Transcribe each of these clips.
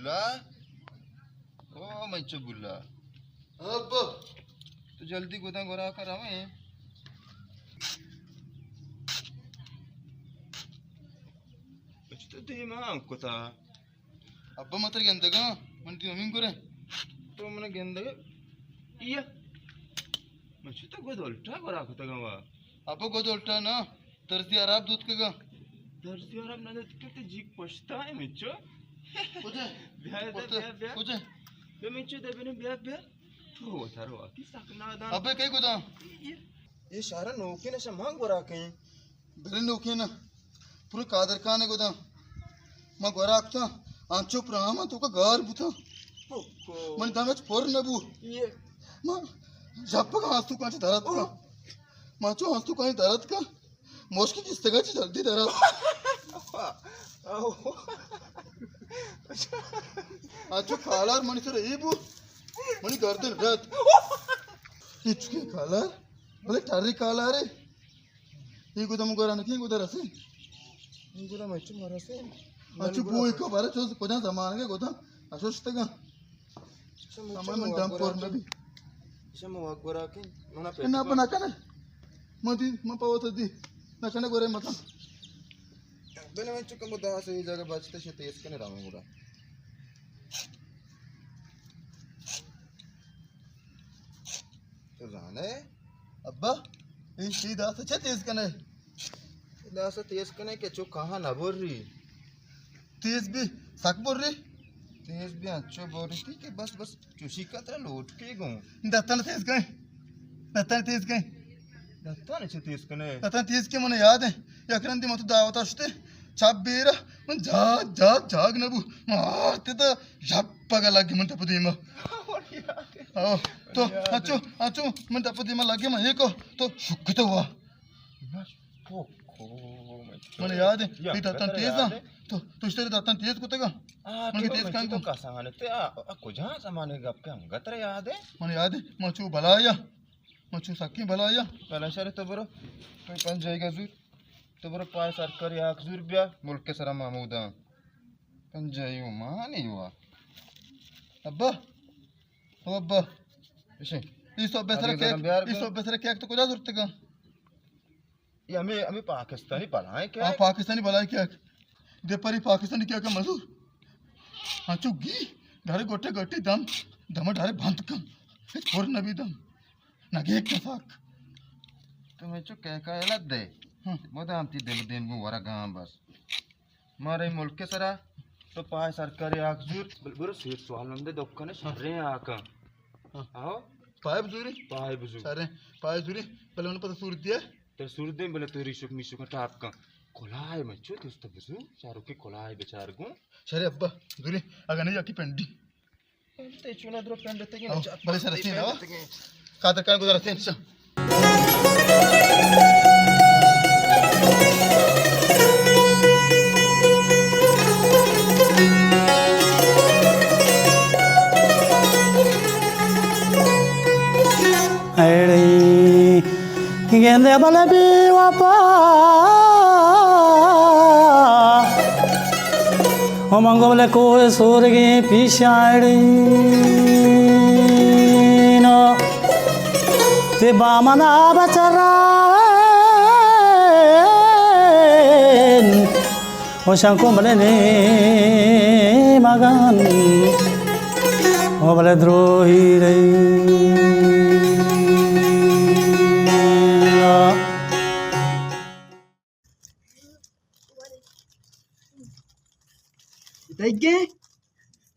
बुल्ला ओ मंचो बुल्ला अब तो जल्दी गोदा गोरा कर हमें कुछ तो दे मां को था अब मात्र गेंदगा मन ती मम्मी को रे तो मन गेंदगा iya maksudnya gue dolta gue rakut agama apa gue dolta na tersi Arab दूध के गा tersi Arab ना दूध के तो जीप पछता है मिचो कुछ कुछ बे मिचो दे बने बे तो थारो की सकना दान अबे कई गुदा ये सारा नोके ने समांग गोरा कहीं बरे नोके ना पूरे कादर खान है गुदा मैं गोरा आखता आंचो प्रामा तो का घर बुता मन दामच फोर नबू ये मां जप्पा हंसतू कांच धरत का माचो हंसतू कांच धरत का मोस्की किस जगह जल्दी धरत आचो कालार मनी सर ए बू मनी गर्दन रत इचके कालार बोले टारी कालार है ये गुदा मुगरा नकी गुदा रसे ये गुदा मचो मरसे आचो बू एक बार चो कोजा जमान के गुदा अशोष्टगा सामान मन दम पर नबी sama wagorakin mana pe kenapa nakana mati mapawa tadi nakana gore mata bena mencu kamu dah sih jaga bacita sih tes kene ramu muda तो जाने अब्बा ये सीधा से तेज कने सीधा से तेज कने के चो कहां ना बोल रही तेज भी सक बोल रही तेज भी अच्छो बोल रही थी कि बस चुशी का तरह लौट के गूं दत्तन तेज गए दत्तन तेज कने दत्तन तेज के मने याद है यकरंती मत दावत असते छाबेरा मन जाग नबू मारते तो झप्पा लगे मन तपदीमा तो अच्छो मन तपदीमा लगे मैं एको तो शुक्र तो हुआ मने याद है ये दत्तन तेज ना तो तुझे दत्तन तेज को तगा मने तेज कान तो का सामान ते को जहां सामान है आपके हम गतरे याद है मने याद है मचू भलाया मचू सकी भलाया पहला शरे तो बरो कोई पन जाएगा जूर तो बरो पाय सरकारी आख जूर बिया मुल्क के सरा महमूदा पन जायो मानी हुआ अब्बा ओ अब्बा इसे इस बेसरा केक तो कोजा जरूरत का ये हमें पाकिस्तानी भलाई क्या पाकिस्तानी भलाई क्या दे परी पाकिस्तानी क्या का मजदूर हाँ चुगी ढारे गोटे गोटे दम ढारे बंद कम और नबी दम नगे एक फाक तो मैं चुक क्या लग दे मोदाम ती दिल दिन में वरा गांव बस मारे मुल्क के सरा तो पाए सरकारी आखजूर बरो सेठ सवाल नंदे दोक्कने शर्रे आका आओ पाए बुजुरी सारे पाए बुजुरी पहले उन्हें पता सूरत दिया तो सूरत दे बोले तो रिशुक मिशुक का टाप का कोलाय मच्छो दोस्त बुजु चारों के कोलाय बेचार को शरे अब्बा दूरी अगर नहीं जाती पेंडी ते चुना द्रो पेंड ते के बड़े सारे से ना कादर कान गुजर से इंशा अरे गेंदे बले बीवापा ओ मंगो बले कोई सूरगी पिशाड़ी नो ते बामना बचरा ओ शंको बले ने मगन ओ बले द्रोही रे Tege,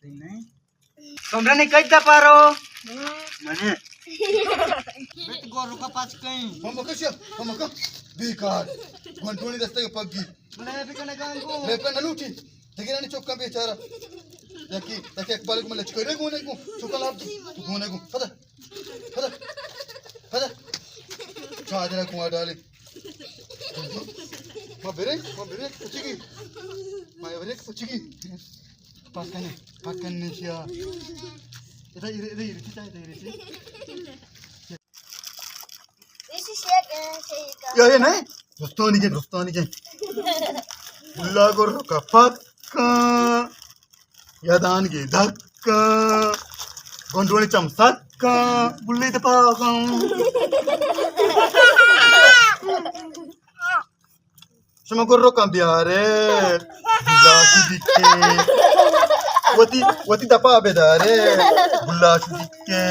ini, kamu ni kaya paro, mana? Bet gor luka pas kain. हम का बेकार घंटोनी दस्ते के पग्गी Mana be kana gango? ले पे नलूटी देखिए ना चौका बेचारा याकी ताकि एक बार को मैं लचकोरे गोने को चौका लाभ तू गोने को पता चाह देना कुआं डाले मां बेरे पुछगी मां बेरे पुछगी पाकने क्या इधर चाहिए ये नहीं दोस्तों नहीं के बुल्ला को रोका पक्का या दान की धक्का गोंडोनी चमसक्का बुल्ली ते पागम शमा गोर्रो cambiare bulla sudikke wati dapa bedare bulla sudikke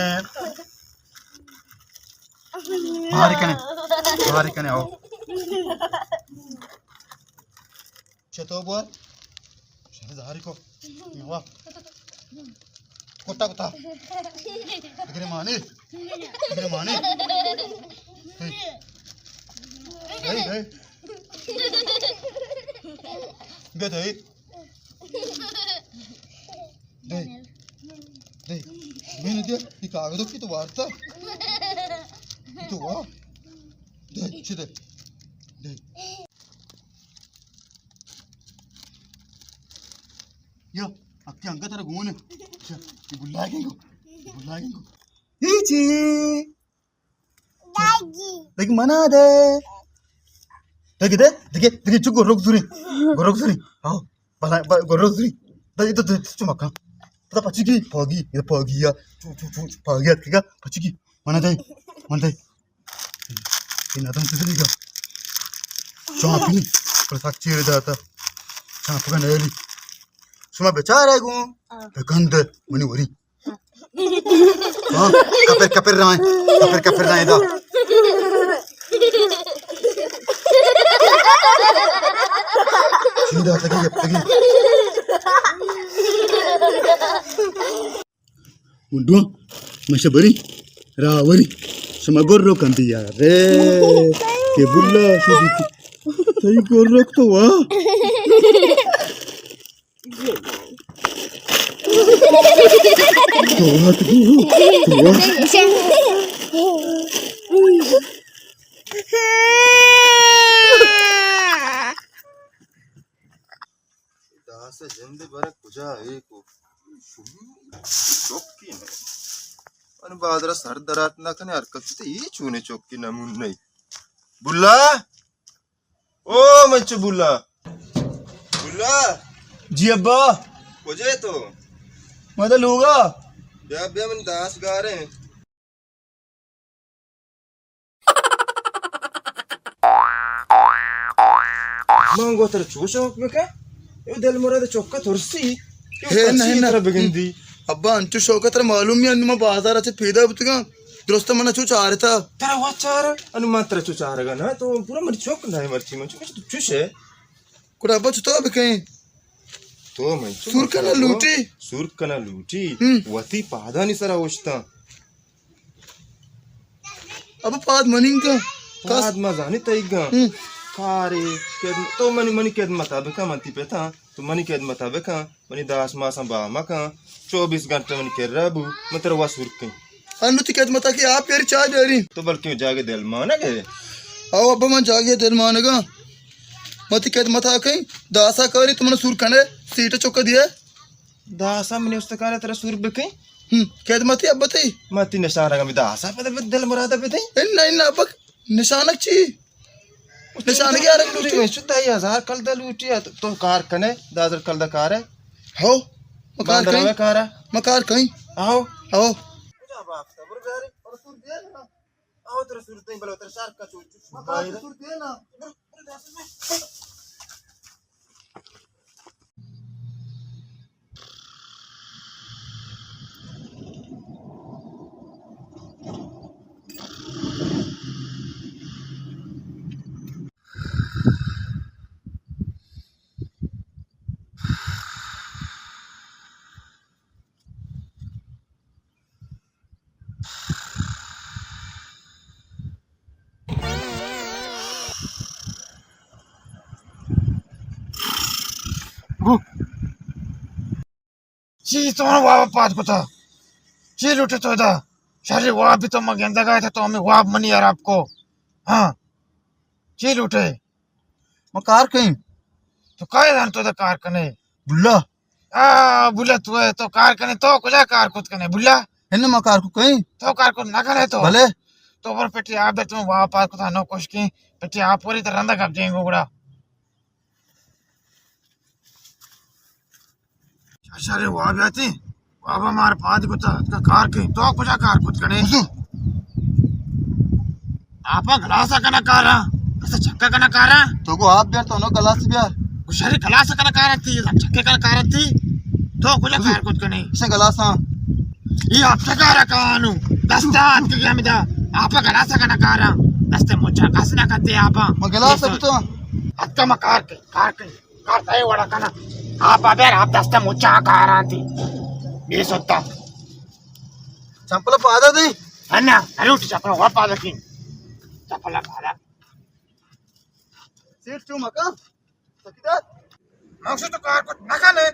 bahari kane आओ चतो बोल शहजारी को वाह कोता कोता दिखने माने गई गई दे मैंने दिया ये कागजों की तो वार्ता तो वाह दे यो अक्की अंका तेरा घूमने ये बुलाएंगे इची देख मना दे देख चुप गोरोक सुरी आओ बला गोरोक सुरी itu cuma kan kita pagi ya pagi ya pagi mana deh ini ada mesti juga cuma ini persaksi ada cuma bukan eli cuma bicara aku beganda mani wari kaper ramai itu sini dah lagi Udah, masih beri, rawari, sama gorok kanti ya, kebulla sedikit, tapi gorok tuh wah. दास जिंदे बरक पूजा एक चौकी नाही आणि बाजरा सरदरात ना कने हरकत ते ही चुने चौकी नमून नाही बुल्ला ओ मंच बुल्ला जी अब्बा कोजे तो मदल होगा बे मन दास गा रहे मांगो तर चूशो में क्या ये दिल मोरा दे चौका थोरसी नहीं बिगंदी अब्बा अंचु शौकत मालूम ही अन्मा बाजाराचे फेदा बुतगा दुरुस्त मना चू चार था तेरा वाचार अनु मात्र चू चारगा ना तो पूरा मर चौक नाही मरची मंचू तू चूशे कुड़ा अब्बा चुतो बके तो मंचू सुरकना लूटी वती पादानी सरा ओष्ता अब पाद मनिंगा पाद मजानी तैगा खारे तो मनी केद मता बका मंती पेता तो मनी केद मता बका मनी दास मासा बा मका 24 घंटे मन के रबू मतलब वासुर के अनु तिकत मता कि आप यार चाय दे रही तो बल्कि जागे दिल माना गए आओ अब मन जागे दिल मानेगा मत तिकत मता कहीं दासा करी तुमने सुर कने सीट चौका दिया दासा मैंने उससे कहा तेरा सुर बके केद मती अब बताई मती निशान रगा में दासा पे दिल मुरादा पे थे नहीं ना अब निशानक ची निशान क्या रंग लूटी शुद्ध 1000 कल द लूटी तो कार कने दादर कल द कार है हो मकार कहीं आओ जा बाप सबर बेरे और सुर दे ना आओ तेरे सुर दे बलो तेरे शार्क का चूच मकार सुर दे ना जी तुम्हारा वाह पाँच को था जी लूटे तो था शायद वहाँ भी तो मगेंदा गए थे तो हमें वहाँ मनी यार आपको हाँ जी लूटे मकार कहीं तो काय जान तो कार कने बुल्ला बुला तू है तो कार कने तो कुछ कार खुद कने बुला इन्हें मकार को कहीं तो कार को ना करे तो भले तो पर पेटी आप दे तुम वहाँ पाँच को था नो कुछ की पेटी आप पूरी तरह रंदा कब जाएंगे गुड़ा अरे वहाँ भी आती बाबा मार पाद कुछ कार की तो कुछ कार कुछ कने आपा गलासा कना कारा ऐसा छक्का कना कारा तो को आप बियार तो नो गलास बियार कुशरी गलासा कना कारा थी छक्के कना कारा थी तो कुछ कार कुछ कने इसे गलास हां ये आप कारा कानु दस्तात के क्या मिदा आपा गलासा कना कारा दस्ते मुचा कसना करते आपा मैं गलास तो अक्का मा कार ताई वड़ा कना आपा बेर आप दस्ते मुचा कारा थी ये सत्ता चंपल पादा दे अन्ना अरे उठ चपला वा पादा की चपला पादा सीट क्यों मका सकीदार मकसद तो कार को नकने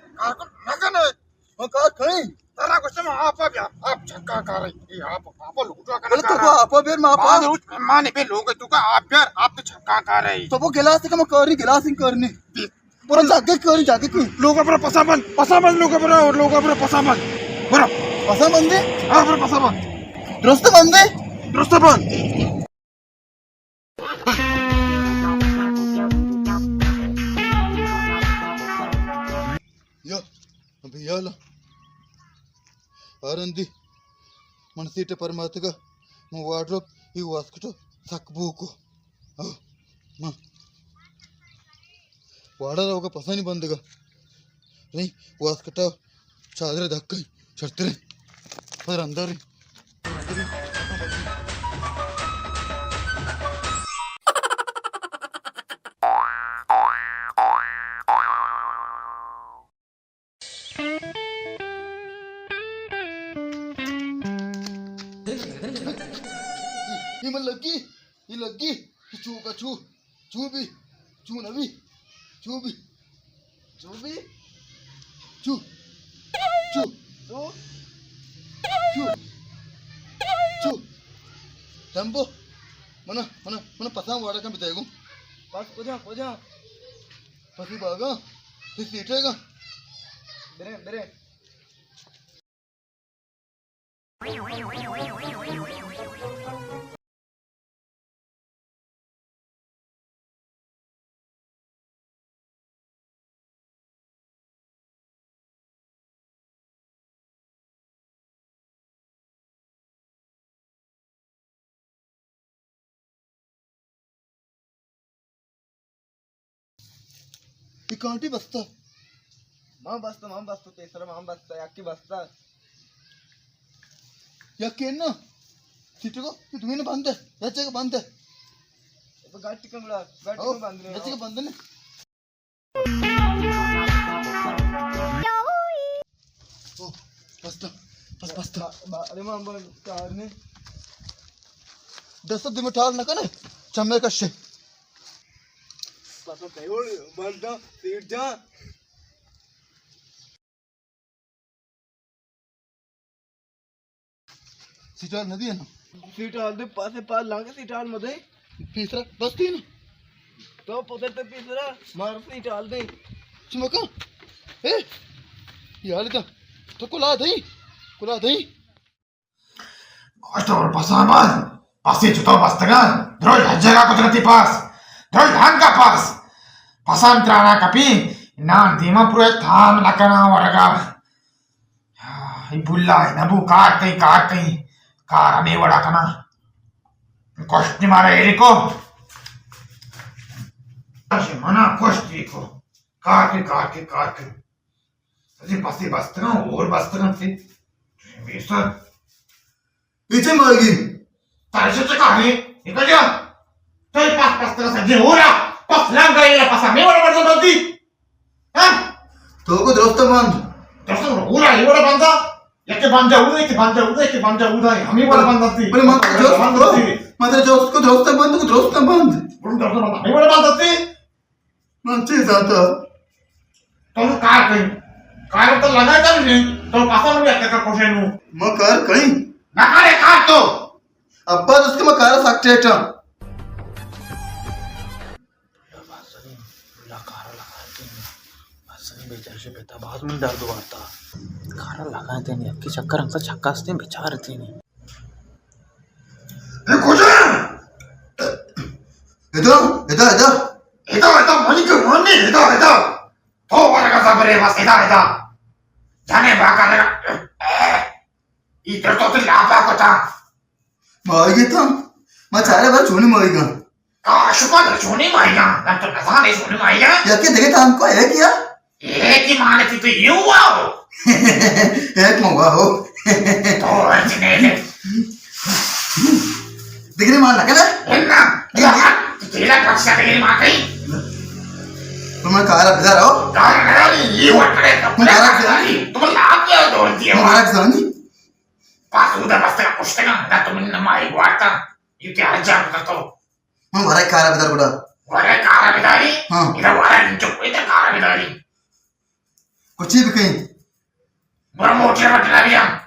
मैं कार खड़ी तारा को सम आपा भी आप छक्का कार ये आप पापा लुटवा बोले कना तो को आप बियार मैं आप माने बे लोग तू का आप यार आप तो छक्का कार है तो वो गिलास का मैं करनी गिलास ही करनी पूरा जाके की लोग अपना पसाबन लोग अपना पसाबन बरो पसा बंदे आप अपना पसाबन दुरुस्त बंदे या भैया ला आरंदी मन सीट परमात्गा मैं वार्ड्रोब ये वास्कटो सकबूको वाड़ा होगा पसा नहीं बंदेगा नहीं वास्कटा चादर धक्का चढ़ते रहे पर अंदर ही ये मन लगी छू का छू भी छू नवी छू भी छू छू टम्बो मन पसा वाड़ा का बिताएगो बस कोजा पसी बागा फिर सीटेगा बेरे ये कांटी बसता मां बसतो तेसरा मां बसता याकी बसता या केन ना सीटे को तुम्हें ना बांधते याचे का बांधते गाटी का बांध रहे याचे का बांधने ओ बसता अरे मां कार ने दस दिन में ठाल ना कने चम्मे का शे पासो कयोल बंदा सीट जा सीटार नदी है ना सीट आल दे पासे पास लांगे सीट आल मध्ये तीसरा बसती ना तो पोतर ते तीसरा मार सीट आल दे चमका ए यार तो कुला दई Kotor pasaman, pasti juta pastengan, drol hajaga kudrati pas, drol hangga pas, pasam trana kapi, na dima pura tham nakana waraga, ibulla nabu car कहीं, कार हमें वड़ा कना, कोष्टी मारा एरिको, मना कोष्टी को, कार के, अजी पasti pastengan, और pastengan थी, bisa पीछे मारगी tayo sa tsakari, ikaw dyan! Tayo pas terus aja, ura! Pas lang kayo pas kami, wala ba nanti? Ha? तो को दोस्त मान Terus ura, ura banda? Yake banda uda, kami wala banda ti. बोले मात्र जोस्त को दोस्त बंद Belum terus banda, kami wala banda ti. मंचे जाता Tayo kar to lagay kan ni, to pasan mo yake ka koshenu. मकार कहीं Nakare kar to! अब्बा उसके मकारा सकते हैं बाद में दर्द बढ़ता खारा लगाते नहीं अक्की चक्कर हमसे छक्का से बेचारते नहीं इधर Ito, mani ko, mani, ito. To, wala ka sa pare, mas ito. जाने बाका लगा इधर तो लापा को था मारेगी था मैं चाहे बार छोने मारेगा शुक्र छोने मारेगा ना तो नशा नहीं छोने मारेगा या के देखे था हमको है क्या एक ही माने थी तो ये हुआ हो एक मौका हो तो ऐसे दिखने मार लगा ना ना तेरा पक्षा तेरी माँ कहीं तुम कारा बिदा रहो कारा ये वटरे तुम लाभ क्या दौड़ दिए तुम्हारा किसानी pas udah pasti aku setengah dah tuh nama ibu arta itu aja betul हम भरा कारा बिदा बड़ा warai kara bidari हाँ ida warai injuk ida kara bidari कुछ भी कहीं bermotor betul ya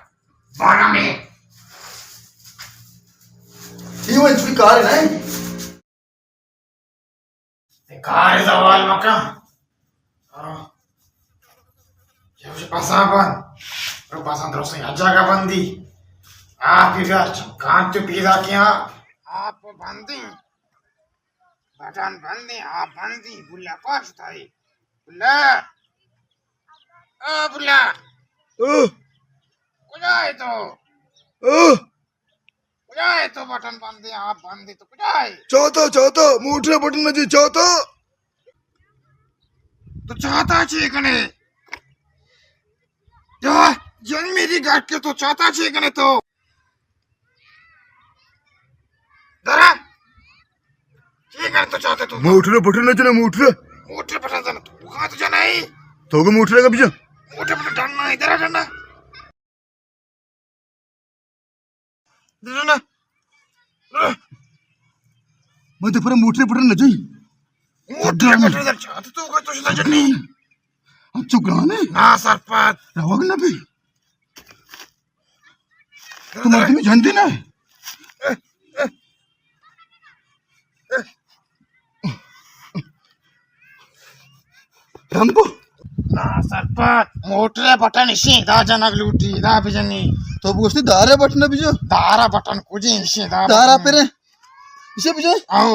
mana me ये वो इतनी कार है ना kara zawal maka ya udah pasan terus aja gak bandi आप इधर कहाँ तो पीदा किया आप बंदी बटन बंदी आप बंदी बुल्ला कौन था ये बुल्ला बुल्ला कुछ है तो बटन बंदी आप बंदी तो कुछ है चाहता मोटे बटन में जी चाहता तो चाहता चाहिए कने यार जन मेरी गाट के तो चाहता चाहिए कने तो दरा ठीक है तो चाहते तू मोटे बटन ना मोटे मोटे बटन जाना तू कहाँ तो जाना है तो को मोटे का बीजा मोटे बटन डालना इधर आ जाना जाना मैं तो पर मोटे बटन ना जी मोटे बटन इधर चाहते तू कोई तो चला जन्नी अब चुप गाने ना सरपत रहोग ना भी तुम्हारे में जानते ना रंबो ना सरपत मोटे बटन इसी दा जनक लूटी दा बिजनी तो पूछते दारे बटन बीजा दारा बटन कुछ इसी दा दारा पेरे इसे बीजा आओ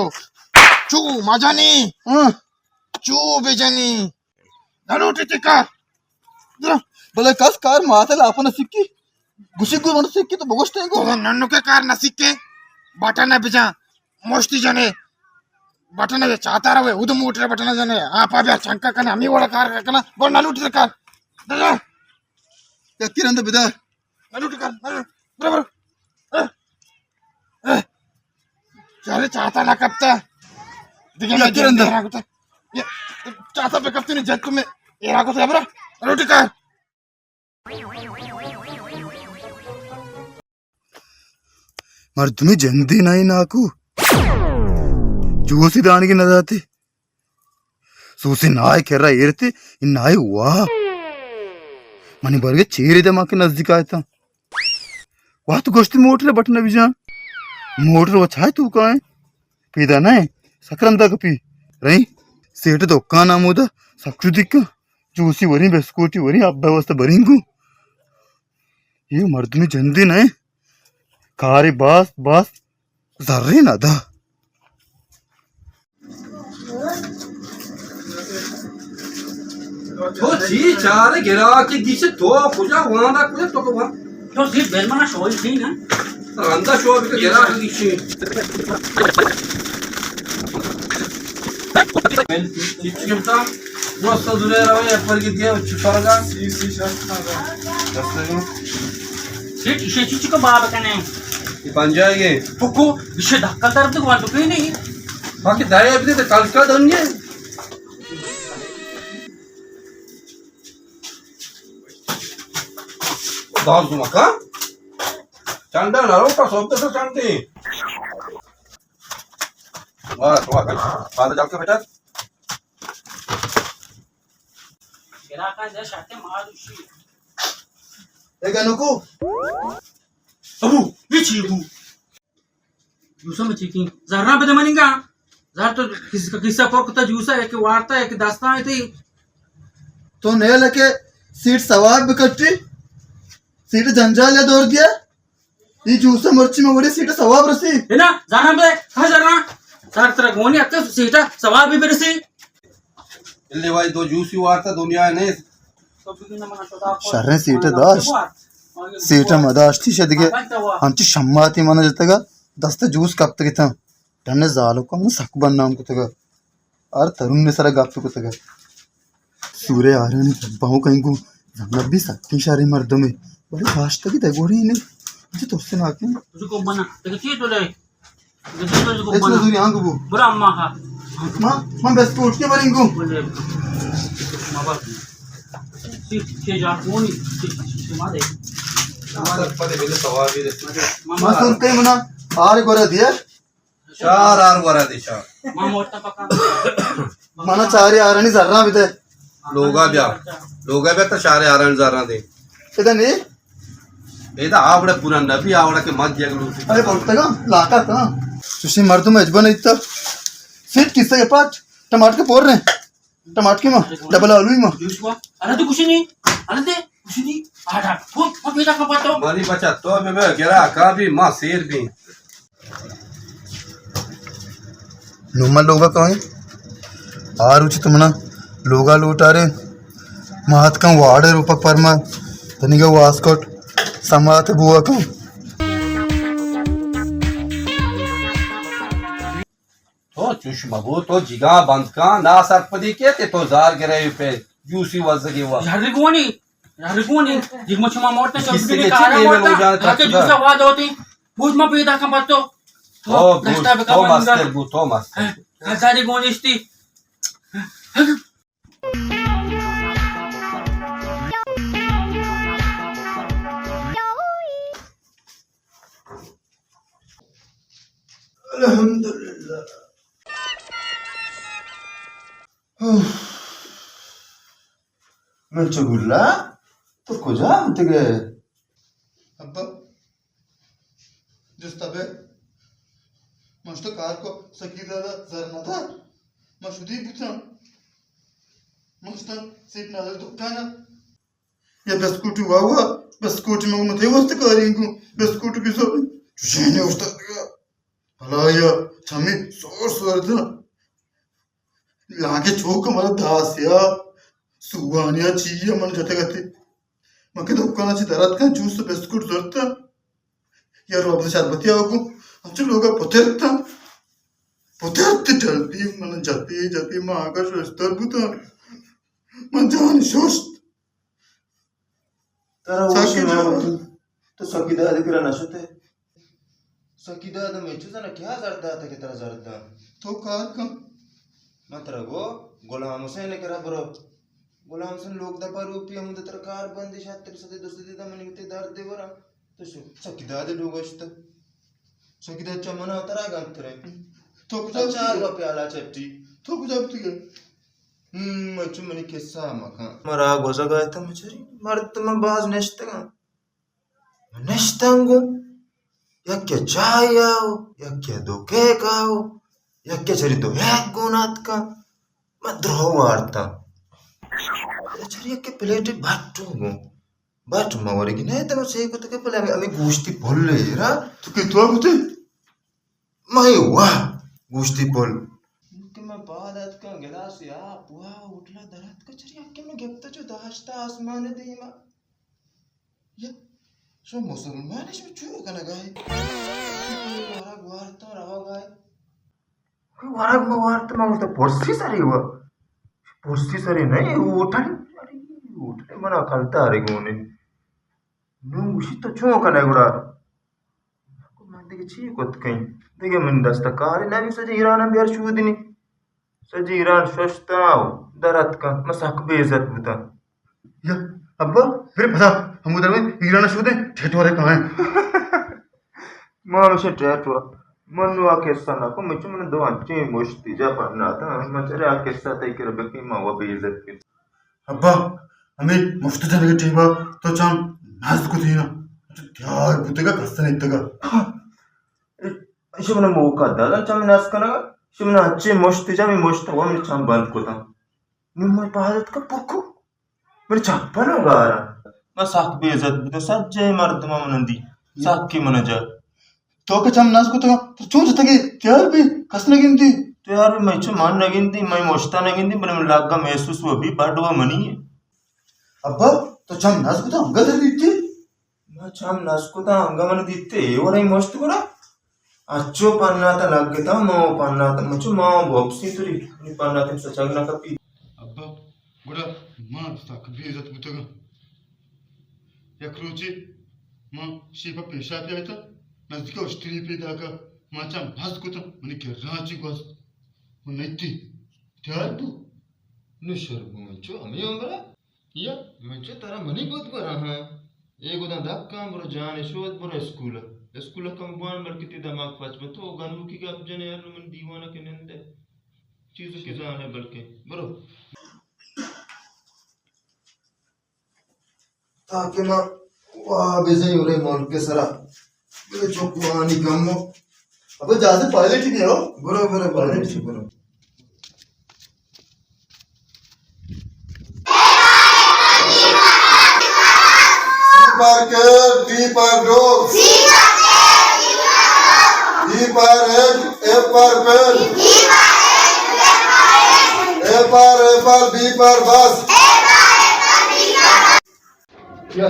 चू मजानी हाँ चू बिजनी नलूटी टिका बोले कस कार माते लापना सिक्की गुसी गुर मन सिक्की तो बगोस्ते को तो नन्नु के कार न सिक्के बटन बिजा मोस्ती जने बटन ये चाहता रहे उद मोटे बटन जने आप अबे चंका कने हमी वाला कार कना बोल नलूटी कार दला या किरण तो बिदा नलूटी कार बराबर चले चाहता ना कपता दिखे मैं किरण दा ये चाहता पे कपती नहीं जट तुम्हें ये राको तो बरा नलूटी कार మరి तुम्हें जंदी नहीं नाकू చూసి దానికి నదాతి చూసి నాయ్ కెర్ర ఏరితే ఈ నాయ్ వా मनी बरगे चेहरे दे माके नजदीक आया था वह तो गोश्ती मोटर बटन अभी जा मोटर वो छाए तू कहाँ है पीदा ना है सकरम दा कपी रही सेठ तो का नाम होता सक्चु दिक्का जूसी वरी बेस्कोटी वरी अब व्यवस्था बरिंगू ये मर्द में जंदी ना है कारी बास बास जर्री ना था तो जी चार गिरा के दिसे तो पूजा वांदा कुछ तो को तो जी बेलमना शोई थी ना रंदा शो भी गिरा के दिसे मैं चिकमता मस्त दुरे रवे पर के दिया चिपरगा सी शास्त्रा दस्तगो सीट इसे चीच को बाब कने ये पंजाएगे पुको इसे धक्का तरफ तो वांटो कहीं नहीं बाकी दाया भी तो कल का दुनिया दास मका चंदा नारो का शब्द से शांति वाह तो पाद जाके बेटा गिरा का जैसे आते मार उसी एक अनुको अबू ये चीबू जूसा में चीकी जरा पे दमनिंगा जरा तो किस्सा कोकता जूसा एक वार्ता एक दास्तान है थी तो नया लगे सीट सवार बिकट्टी सीट जंजाल या दौड़ दिया ये जूसा मर्ची में बड़ी सीट सवाब रसी है ना जाना बे कहाँ जाना सार तरह गोनी अक्का सीटा सवाब भी बेरसी इल्ले भाई दो जूसी वार्ता दुनिया ने शर्रे सीट दाश सीट मदाश्ती शदिगे आमची शम्माती mana जतगा दस्ते जूस कप्त किता तन्ने जालो को सक बनाम कुतगा और तरुण ने सारा गाप कुतगा सूर्य आ रहे नहीं बाहु कहीं को जंगल भी सकती सारे मर्दों में बड़े फास्ट की तगोरी ने मुझे तो उससे नाके तुझको बना देखिए तो ले देखिए तो तुझको इतना बना दूर यहाँ को बुरा अम्मा का माँ बस तो उठ के मारेंगे को बोले माबा के जा कौन मार दे पदे बेले सवार भी दे माँ सुनते ही मना आरे गोरा दिया चार आर वरा दिशा मां मोटा पका मना चारे आ रहे नहीं जर्रा भी थे लोगा तो चार आरण जरा दे इधर नहीं ఏదా ఆవిడ పురాణ నబి ఆవిడకి మధ్యగలు अरे बोलते का लाका था सुशी मर्द में अजबा नहीं था सीट किससे के पास टमाटर के पोर रहे टमाटर की माँ डबल आलू ही माँ युवा अरे तो कुछ नहीं आधा वो बेटा का पत्तो मरी बचा तो मैं गेरा का भी मां शेर भी नुमा लोगा कहाँ आ रुचि तुमना लोगा लूटा रे महत का वाड़े रूपक परमा तनिगा वास्कोट समाते बुआ का तो चुष्मा वो तो जिगा बंद का ना सरपदी के ते तो जार गिरे पे यूसी वजगी वा यार रिगोनी जिगमा छमा मोटने किससे चल के का चिटे में वो जान मोटा के दूसरा वाद होती पूछ में बेटा का पत्तो ओ तो मास्टर बु तो मास्टर हजारी गोनिस्ती अल्हम्दुलिल्लाह मैं चुगुल्ला तो कुजा होते गए अब्बा जिस तबे मस्त कार को सकीदा जरना था मशुदी पूछा मस्त सीट ना दे दुकाना ये बिस्कुट हुआ बिस्कुट में मत है वस्त करेंगे बिस्कुट की सब चुने उस्ताद भलाया छमी सोर था लागे चौक मला दास्या सुवानिया चीया मन जते गते मके दुकानाची दारात का ज्यूस बिस्कुट जरता यार वापस शरबती आवको आमचे लोक पोतेरता जल्दी मन जाते मागा शस्तर बुता मन जान शोस्ट तेरा वो तो सकीदा दिकरा नशते सकीदा तो मैं चुजा ना क्या जरदा था कि तेरा जरदा तो कार का मतलब वो गुलाम हुसैन ने करा बरो गुलाम हुसैन लोग दपा रूपी हम तो तरकार बंदी शातिर सदे दसदी दा मनी ते दर्द दे वरा तो सकीदा दे लोगोष्ट सकीदा चमना तरा गंतरे तो कुछ चार रुपए आला चट्टी तो कुछ अब तक मचु मनी किस्सा मका मरा गोजा गया था मचरी मर्द में बाज नेश्तगा नेश्तंगो यक्के चाय आओ यक्के दो केक आओ यक्के चरी तो एक गुनात का मद्रो वार्ता चरी यक्के प्लेट बाट मवरी की नहीं तो से को तो पहले हमें गोश्ती बोलले रा तो के तो होते माय वाह गोश्ती बोल कि मैं बादत का गिलास या पुआ उठला दरात का चरी यक्के में गिफ्ट जो दाश्ता आसमान दे मा ये शो मुसलमान इस में चूक ना गए वारा वार्ता रहो गए वार्ता में तो पोर्सी सारी नहीं उठले मना कलता रे गोने नु उसी तो चूक ना गुड़ा को मन देखे छी कोत कहीं देखे मन दस्तकार ना भी सजे ईरान बिहार शुदिनी सजे ईरान सस्ताओ दरत का मसाक बेइज्जत बुता या अब्बा फिर पता हम उधर में ईरान शुदे ठेठोरे कहां है मानो से ठेठो मनुआ के सना को मुझे मन दो अच्छे मुश्ती जा पढ़ना था मैं तेरे आके साथ ही कर बकी मां वो बेइज्जत की अब्बा हमें मुफ्त जाने टीबा तो चम नाज को थी ना क्या बुतेगा कस्ता नहीं तगा इसे मन मौका दादा चम नाज करना इसे मन अच्छे मुश्ती जा मैं मुश्त वो मैं चम बंद को था मैं पादत का पुको मेरे चप्पल होगा मैं साख बेइज्जत बुते सज्जे मर्द मा मनंदी साख की मन जा तो के चम नाज को तगा तो चूं जतगे त्यार भी कसने गिनती तो यार मैं मान नगिंदी मैं मुश्ता नगिंदी बने लागा महसूस वो भी बड़वा मनी है अब्बा तो चम नाजकुता अंगदर दित्ते छाम नसकुता अंगमन दित्ते एवढे मस्त కూడా అచ్చో పన్నాత లగ్గతా మో పన్నాత ముచు మా బొప్సి తురి ని పన్నాత సచగన కపి अब्बा गुड़ा मां तक भी इज्जत बुतगा या क्रोची मां शिपा पेशा पे आयता नजदीक स्त्री पे दाका मां चम भास कुता मने के रांची गोस नैती त्यार तू निशर मुचु अमी अंगरा या मुचु तारा मनी गोत बरा हां एगो दा धक्का बरो जाने शोध बरो स्कूल कम बान बर किती दिमाग पाच में तो गनु की गप जने यार मन दीवाना के नंदे चीज के जाने बल्कि बरो ताकि ना वाह बेजे उरे मोल के सरा बे चोकुआनी गमो अब जासे पायलट ही हो बरो पायलट ही बरो पर girl, D for dog, C for egg, F for pen, A for apple, B for bus. या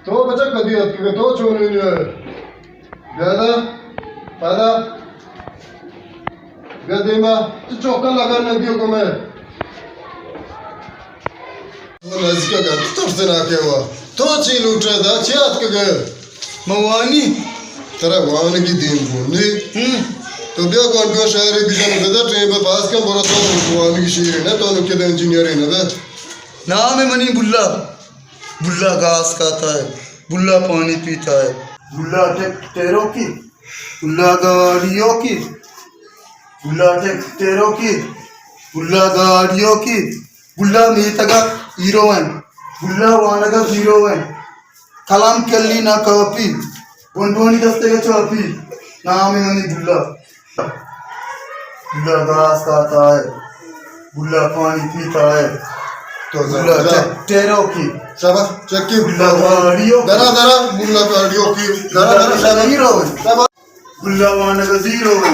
तो बच्चा कभी आपके तो छोड़ने नहीं है ज्यादा पादा गदेमा तो चौका लगा नदियों को मैं वो नजका का तो से ना के हुआ तो ची लूट रहा था चियात के गए मवानी तेरा वावन की दिन बोलने तो बिया कौन को शहर बिजन बता ट्रेन पर पास का बोरा तो वावन की शेर ना तो उनके तो इंजीनियर है ना नाम है मनी बुल्ला बुल्ला घास खाता है बुल्ला पानी पीता है बुल्ला ट्रैक्टरों की बुल्ला गाड़ियों की बुल्ला ट्रैक्टरों की बुल्ला गाड़ियों की बुल्ला मीतगा हीरोइन बुल्ला वानगा हीरोइन कलाम केल्ली ना कापी वंडोनी दस्ते का चापी नाम है मनी बुल्ला बुल्ला घास खाता है बुल्ला पानी पीता है तो बुल्ला ट्रैक्टरों की शाबाश चक्की बुल्ला गाड़ियों दरा बुल्ला गाड़ियों की दरा हीरोइन बुल्ला वानगा हीरोइन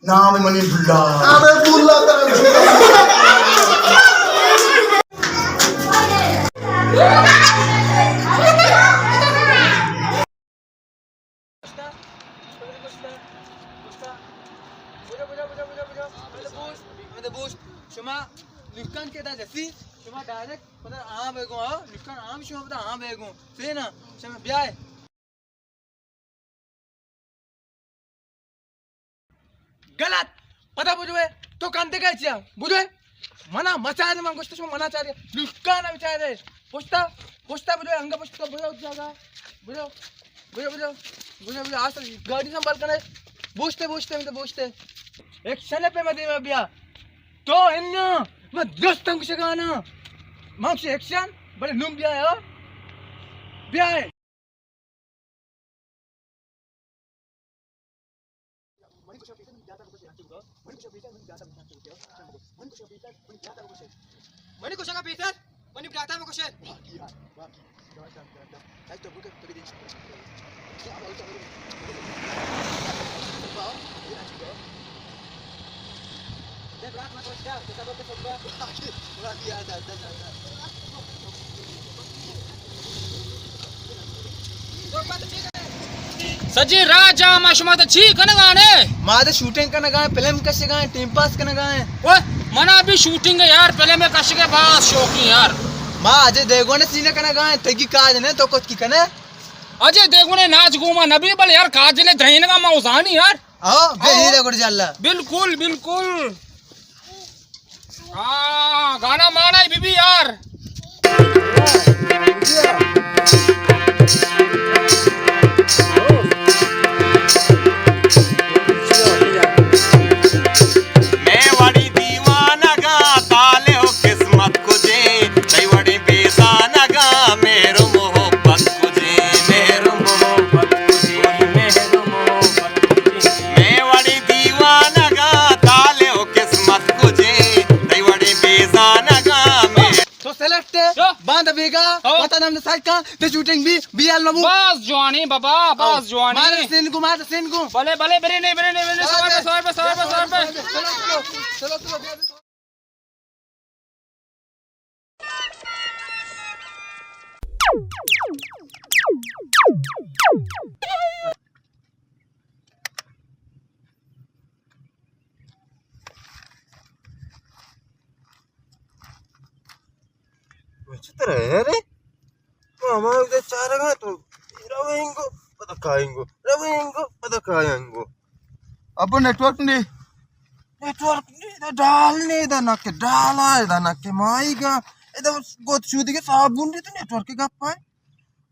नाम है मनी बुल्ला अबे बुल्ला Lütfen keda jesi, cuma direct pada aam bego ha, lütfen aam şu pada aam bego, sen na, cuma biay. गलत पता बुझवे तो कांते काय चिया बुझवे मना मचार मग गोष्ट मना चारे लुक्का ना विचारे पोस्ता बुझवे अंग पोस्ता बुझव जागा बुझव आज गाड़ी संभाल कर बोझते एक सने पे मध्ये बिया तो इन्नो मैं दोस्त तंग से गाना मांग से एक्शन बड़े लूम बिया है मनी को शका पीटर मनी ब्राता में कुछ है आई तो बुके तभी देख दे ब्रात मत वस्ता तो सब के सब पूरा दिया था तो बात ठीक है सजी राजा मशमत छी कन गाने मादे शूटिंग करना गाए फिल्म कैसे गाए टाइम पास करना गाए ओए मना भी शूटिंग है यार पहले मैं कश के पास शौकी यार मां अजय देवगन ने सीने करना गाए तेगी काज ने तो कुछ की कने अजय देवगन ने नाच घूमा नबी बल यार काजले दहीन का मौजानी यार हां गई रे गुड़ जल्ला बिल्कुल हां गाना माना है बीबी यार बांध बेगा पता नाम साइड का ते शूटिंग भी बीएल नमु बस जवानी बाबा बस जवानी मार सीन को भले भले बरे नहीं सवार पे चलो Macam tere, mama udah cara nggak tuh? Rawenggo, pada kainggo, rawenggo, pada kainggo. अब नेटवर्क नहीं Network ni dah dalne dah nak ke maiga. Dah got shudi ke sabun ni tu network ke gappa.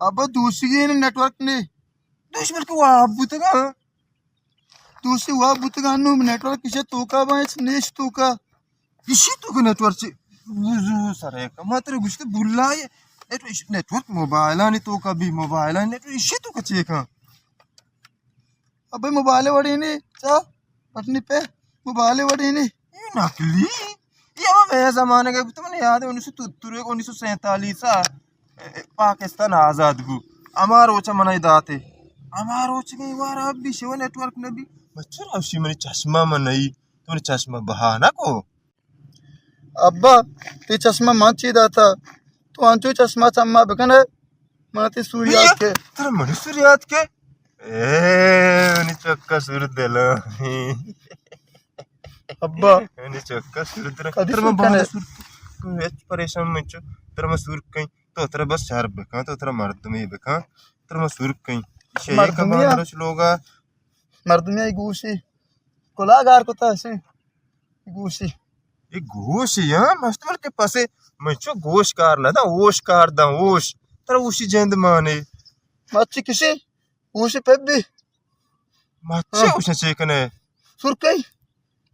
अब दूसरी network नहीं Dushman ke wah buta ka. दूसरी हुआ बुतगानु network किसे तो का बाइस नेश तो का Isi tu ke network si. Buzu sare ka. Matre guste bullai. Network mobile ni to ka bhi mobile network isi tu ka cheka. अबे मोबाइल वड़ी नहीं चा पटनी पे मोबाइल वड़ी नहीं ये नकली ये अब मैं जमाने का तुमने याद है 1947 पाकिस्तान आजाद गु अमार ओचा मनाई दाते अमार ओच गई वार अब भी शिव नेटवर्क ने भी बच्चों अवश्य मेरे चश्मा मनाई तुमने चश्मा बहाना को अब्बा ते चश्मा माची दाता तो आंचो चश्मा चम्मा बकने माते सूर्य के तेरा मनुष्य याद के ni chokka surut dela अब्बा ni chokka surut dela कदी तेरा मैं सुर कने बहुत सुर वेच परेशान में चो तेरा मैं सुर कहीं तो तेरा बस चार बेका तो तेरा मर्द में बेका तेरा मैं सुर कहीं ये मर्द का में बांधरो लोगा मर्दमिया गूशी कोलागार को था ऐसे गूशी ये गोश या मस्त के पासे मैं चो गोश कार ना था ओश कार दा ओश तेरा उसी जेंद माने माची किसी गूशी पे भी मच्छे उसे चेकने सुर कई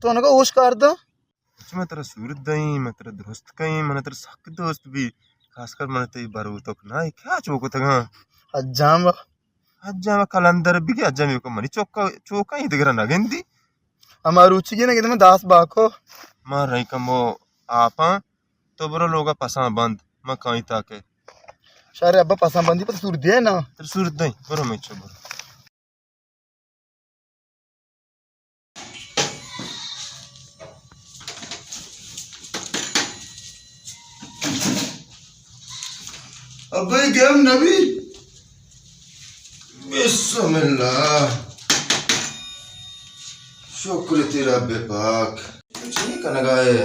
तो उनका ओश कर दो मैं तेरा सूरत दई मैं तेरा दोस्त कहीं मैं तेरा सक दोस्त भी खासकर मैं तेरी बारू तो ना क्या चोको तगा अज्जाम अज्जा कलंदर भी के अज्जा में को मनी चोका ही दिगरा नगेंदी हमारी रुचि की ना कितने दास बाको मार रही कमो आपा तो बरो लोगा पसा बंद मैं कहीं ताके शारे अब्बा पसंद बंदी पर सुर दिए ना तेरा सूरत दई बरो मैं चो बरो अब्बा ये गेम नबी बिस्मिल्लाह शुक्र तेरा बेपाक ठीक कनगाए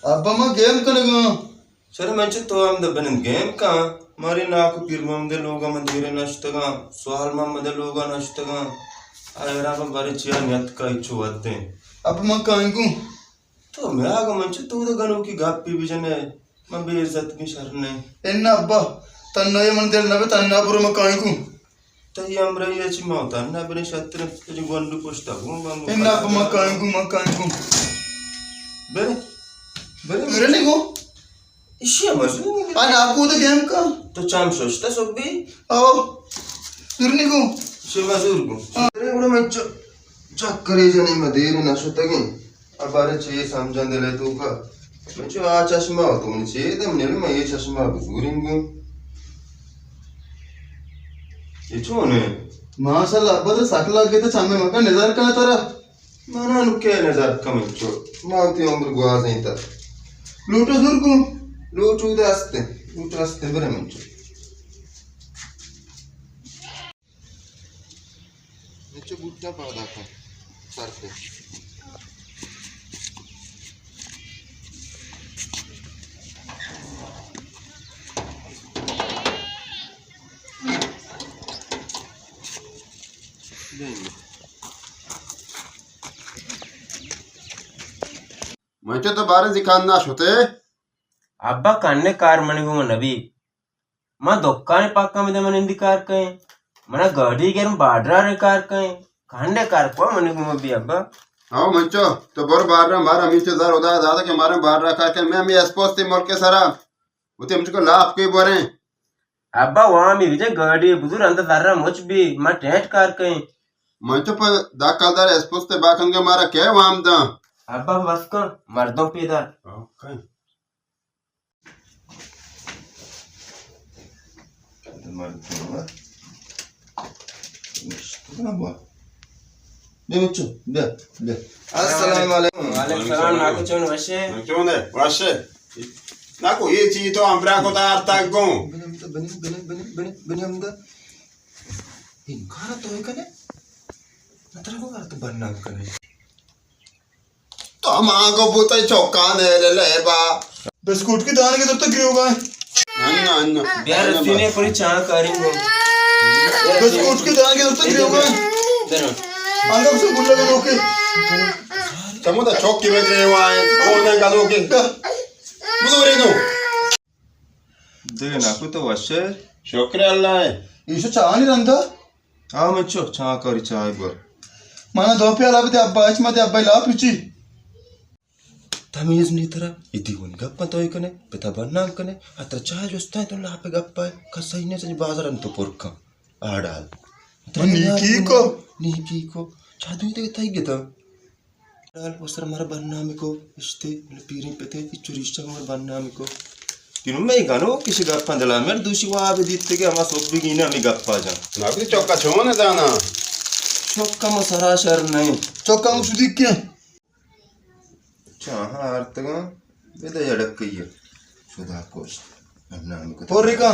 अब्बा मैं गेम करेगा सर मंच तो हम दबन गेम का मारी नाक पीर ममदे लोगा मंदिरे नष्टगा स्वाल ममदे लोगा नष्टगा आयरा को बारे चिया नियत का इच्छु वते अब मैं कहीं को तो मैं आगा मंच तू तो गनो की गापी बिजने मैं बेइज्जत की शरने इन्ना अब्बा तन्ना ये मन दिल नबे तन्ना बुरो मैं कहीं को तही हमरे ये ची मौता ना बने शत्रु तुझे गोंडू पुष्टा हूं इन्ना अब्बा मैं कहीं को बेरे बेरे मेरे नहीं को इशी मजू आने आपको तो गेम का तो चाम सोचता सब भी आओ सुरनी को शिवा जरूर को अरे बड़ा मैं चक्करे जने मदेर न सुतगे अब बारे छे समझन देले तू का मैं जो आ चश्मा हो तुमने छे दम ने मैं ये चश्मा बुजुरिंग ये छोने माशाल्लाह अब्बा तो सकला के तो चामे मका नजर का तोरा माना नुके नजर कम चो मावती उम्र गुआज नहीं था लूटो सुर को लूटू दस्ते बरे मैं चो नीचे बुट्टा पादा था सर पे मंचो तो बारे दिखाना होते अब्बा कन्ने कार मणिगु नबी मा दोक्काने पक्का में मन इंदी कार कहे मना गाड़ी के बाडरा रे कार कहे कन्ने कार को मणिगु मबी अब्बा आओ मंचो तो बर बार रा मारा मीचे दार उदा दादा के मारे बार रा कार के मैं एसपोस ते मोर के सारा उते मुझको लाभ के बोरे अब्बा वहां भी विजय गाड़ी बुजुर अंदर दारा मुझ भी मा टेट कार कहे मंचो पर दाकादार एसपोस ते बाकन के मारा के वाम दा अब्बा बस को मर्दों पेदा ओके मर्दों बेचो बे अस्सलाम वालेकुम वालेकुम सलाम नाको चोन वशे मंचो ने वाशे नाको ये चीज तो हमरा को तार तक गो beni amda inkara to kane natra ko ar to banna kane तो मांगो बुता चौका ने ले बा बिस्कुट की दाने की तरफ तक गिरे होगा अन्ना अन्ना यार सीने पर चाह करेंगे बिस्कुट की दाने की तरफ तक गिरे होगा आंगा से गुल्ला का लोके समुद्र चौक की में गए हुआ है कौन है गालों के मुझे रे नो देना को तो वैसे शुक्र अल्लाह है ईशो चाह नहीं रंधा हाँ मैं चौक चाह करी चाह बर माना दो प्याला भी अब्बा इच मत अब्बा ला पिची तमीज नहीं तेरा इदी वन गप्पा तो कने पिता बनना कने अत्र चाह जो स्ता तो ला पे गप्पा कसई ने से बाजार अंत पुरखा आडाल नीकी को चादू ते तई गता डाल वसर मर बनना में को इस्ते मतलब पीरी पे थे चुरिस्टा मर बनना में को किनु मैं गानो किसी गप्पा दला मेर दूसरी वा भी दीते के हमा सब भी गिना में गप्पा जा ना भी चौका छोने जाना चौका मसरा शर नहीं चौका में सुधी क्या चाह आर्तगा बेदा यड़क कहिए सुधा कोश बनना में को और रिका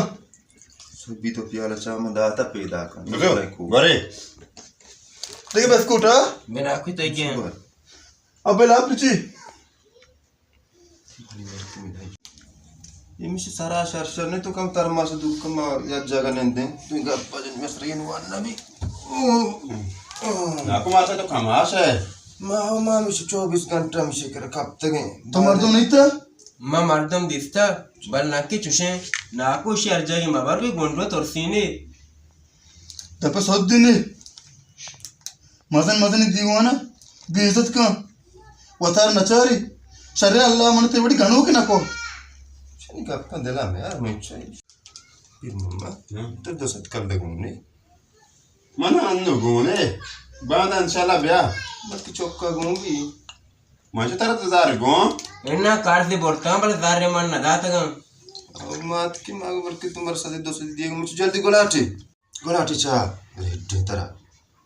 सुबी तो प्याला चाह में दाता पैदा कर देखो बरे देखिए बिस्कुट हाँ मेरा कोई तो क्या अब्बा ला पिची ये मिसे सारा शर नहीं तो कम तरमा से दुख कम या जगह नहीं दे तू गप्पा जन में सरियन वाना भी ना को मारता तो खमास है माँ मिसे 24 घंटा मिसे कर कब तक तो मर्दों नहीं था मैं मर्दम दिसता बल नाकी चुशे नाको शहर जागी मबर भी गोंडो तोरसीने तब सौ दिन मजन मजन दीवाना बेइज्जत का वतार नचारी शर्रे अल्लाह मन ते बड़ी घणो के नको चली गप्पा दिला में यार मैं चाहिए फिर मम्मा तो दसत कर दे घूमने मना अन्नो गोने बाद इंशाल्लाह ब्याह बाकी चौका घूमगी मुझे तरह तो जार गो इन्ना कार से बोलता बल दारे मन ना दाता गं और मात की मांग बर के तुम्हारे साथ दो से दिए मुझे जल्दी गुलाटी चाह अरे तेरा